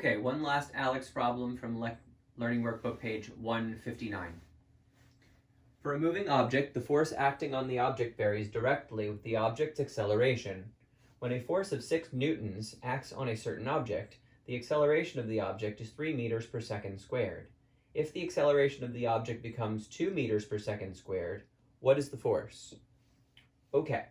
Okay, one last Alex problem from Learning Workbook page 159. For a moving object, the force acting on the object varies directly with the object's acceleration. When a force of 6 newtons acts on a certain object, the acceleration of the object is 3 meters per second squared. If the acceleration of the object becomes 2 meters per second squared, what is the force? Okay,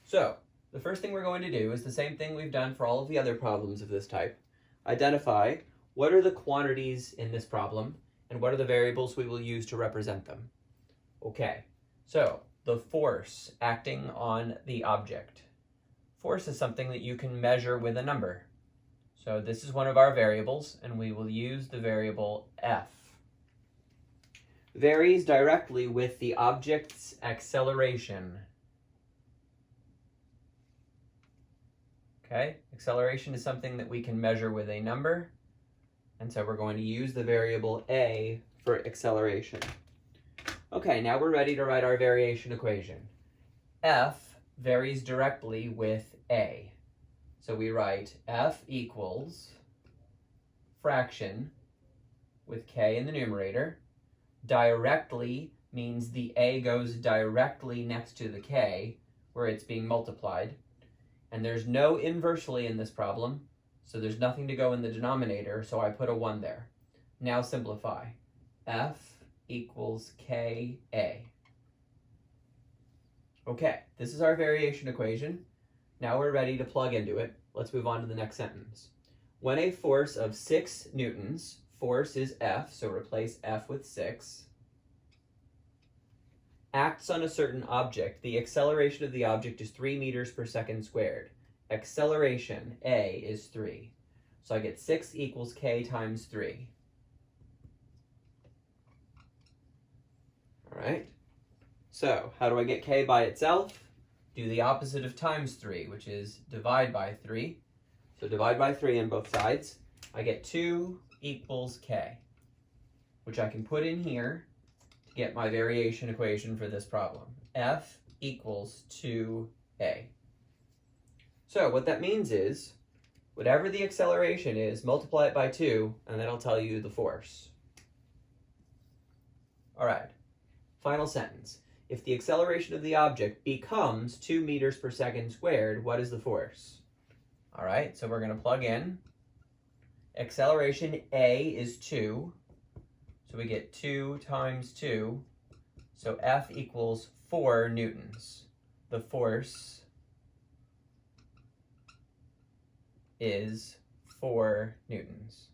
so the first thing we're going to do is the same thing we've done for all of the other problems of this type. Identify what are the quantities in this problem and what are the variables we will use to represent them. Okay, so the force acting on the object. Force is something that you can measure with a number. So this is one of our variables, and we will use the variable F. Varies directly with the object's acceleration. Okay, acceleration is something that we can measure with a number, and so we're going to use the variable A for acceleration. Okay, now we're ready to write our variation equation. F varies directly with A. So we write F equals fraction with K in the numerator. Directly means the A goes directly next to the K where it's being multiplied. And there's no inversely in this problem, so there's nothing to go in the denominator, so I put a 1 there. Now simplify. F equals Ka. Okay, this is our variation equation. Now we're ready to plug into it. Let's move on to the next sentence. When a force of 6 newtons, force is F, so replace F with 6, acts on a certain object, the acceleration of the object is 3 meters per second squared. Acceleration, A, is 3. So I get 6 equals K times 3. All right. So how do I get K by itself? Do the opposite of times 3, which is divide by 3. So divide by 3 on both sides. I get 2 equals K, which I can put in here to get my variation equation for this problem. F equals 2A. So what that means is, whatever the acceleration is, multiply it by 2, and that'll tell you the force. All right, final sentence. If the acceleration of the object becomes 2 meters per second squared, what is the force? All right, so we're going to plug in. Acceleration A is 2, so we get 2 times 2, so F equals 4 newtons. The force is 4 newtons.